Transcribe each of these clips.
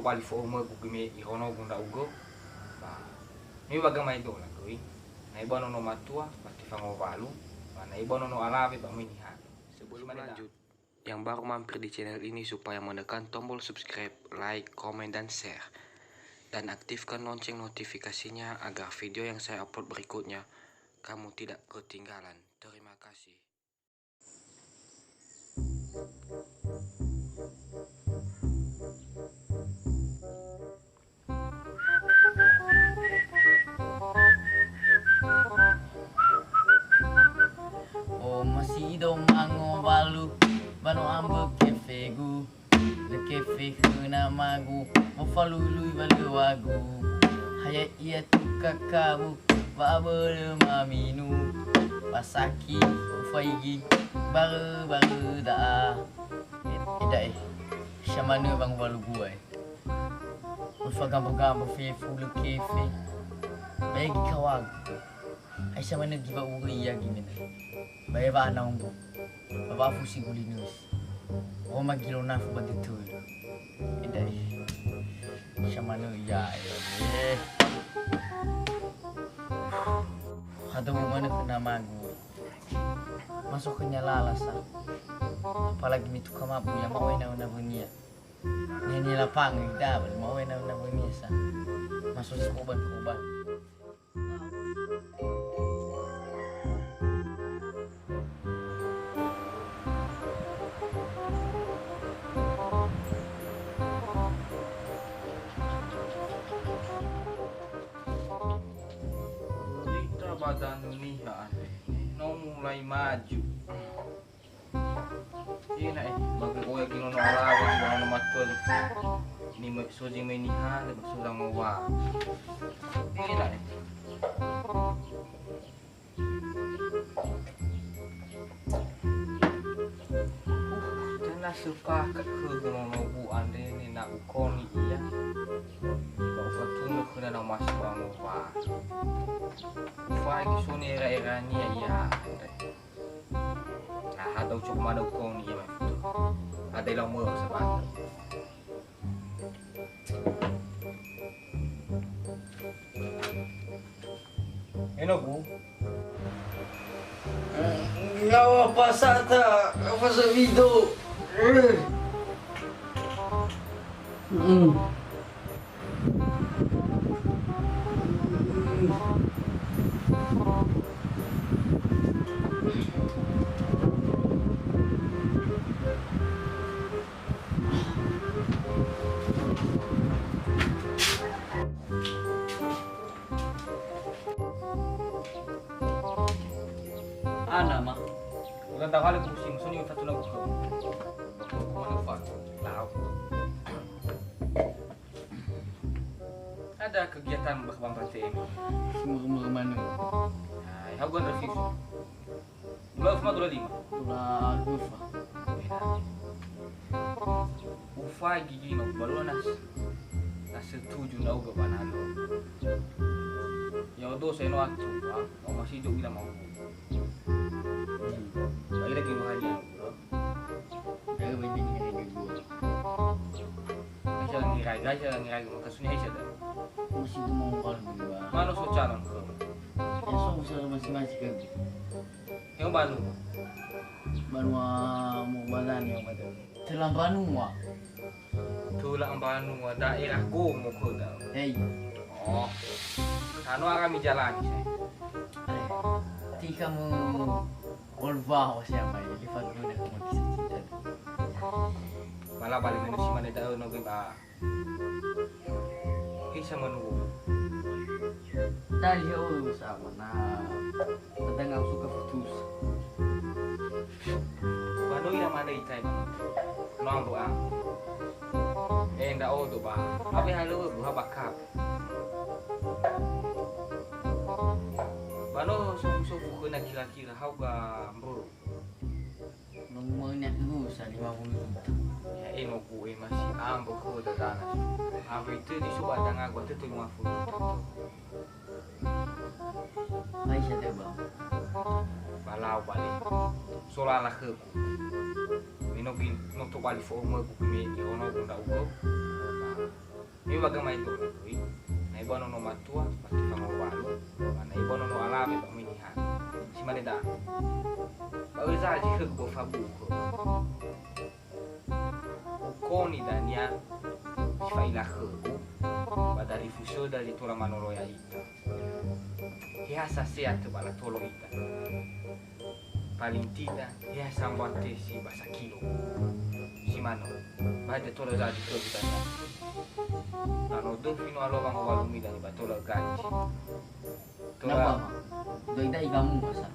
bali fo mo ku me I hono gunda ugo ba mi baga mai do la kui na ibono no matua pasti fango valu na ibono no alave ba mi ha. Sebelum lanjut, yang baru mampir di channel ini supaya menekan tombol subscribe, like, komen, dan share. Dan aktifkan lonceng notifikasinya agar video yang saya upload berikutnya kamu tidak ketinggalan. Terima kasih. O masido mango balu bano ambe kefegu le kefe na magu mo falului balu wagu haya ia tu kakabu babere maminu pasaki ufaigi bare da ida shamanu bang balu gue ufa gambo fe fulu kefe bagi kawag ay sama naggiba uri ya gimana bayaba na umbo baba fusi gulinus o magilo na fu badutul idai sama no ya hado mo mana kena magu masuk ke nyalalas apalagi mitu kamabu ya mau na bunia nini lapang igdabal mau na bunia sa masuk kuban Badan nihan no mulai maju ina bagi kowe kino no alaga bang no matul ni soji me nihan de sudah ngowa ina tena suka ke no bu ande ni na ukoni iya bang fatun ko na mas bang ngowa Fai suni era ni ya. Nah, ada ucap mana kau ni ya betul. Ada yang mau sebentar. Eno bu. Ngawa pasata, apa sa video? Ana mah. Bukan tahu kali pusing, suni satu lagu kau. Mana fak? Lau. Ada kegiatan berbang pantai ini. Semua mana? Hai, aku kan review. Dua cuma dua lima. Ulah gufa. Ufa gigi no balonas. Setuju na uga panalo. Ya udah saya no atu, mau masih hidup bilang mau. Lagi lagi lu hanya, bro. Jangan banyak ngira gua. Jangan ngira maka sunyi aja dah. Masih tu mau kalau gua. Mana so calon kau? Ya so usaha masing-masing kan. Yang baru. Baru mau badan yang betul. Telang Banua. Tulang Banu daerah Gomo kau dah. Hey. Oh. Anu kami jalan saya. Ti kamu olva o siapa ya? Lipat mo na kamu kisah-kisah. Malah balik manusia mana tahu no ba. Isa manuwo. Dahil ho sama na tadangang suka putus. Bano ina mana itay ba? Nong doa. Nda odo ba. Abi halo buha bakap. Bano sufu ko na kira-kira how ga bro. Nung mga naglugo sa 50. Ya eno ko masih ambo ko da danas. Ambo itu di suba danga gua tu 50. Ay siya diba? Balau balik. Sola lah ke. Minogin no to bali fo mo ko mi ono gunda ugo. mi baga mai to kui na iba no matua pasti fango walu na iba no alave ba mi ha si maneda ba uza ji go fabu ko ni dania si fa ila ba dari fuso dari tora manoro ya ita ya sasea te bala tolo ita paling tidak ya sambate si basa kilo si mano ba de tolo za di to ditanya ano do fino alo bang walumi dan ba tolo gaji Kenapa, Ma? Doi-doi kamu masa?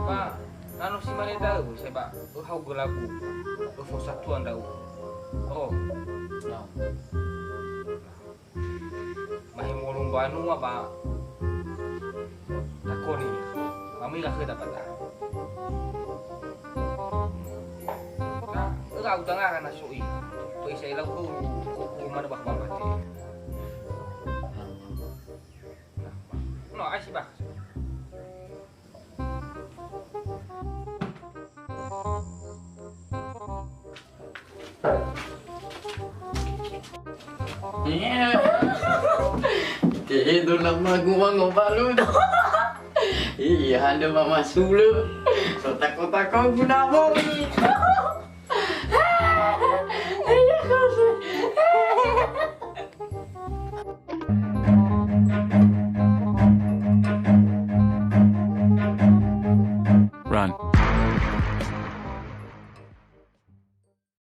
ba ano si maneda seba hau gelagu fo satuan dau oh No. mahi mulung banu apa takoni kami lah ke dapat dah nah enggak utang akan nasui tu saya lagu ku mana bah mati no asyik bah Itu nama gua ngobalu. Iya, ada mama sulu. So takut-takut guna bomi.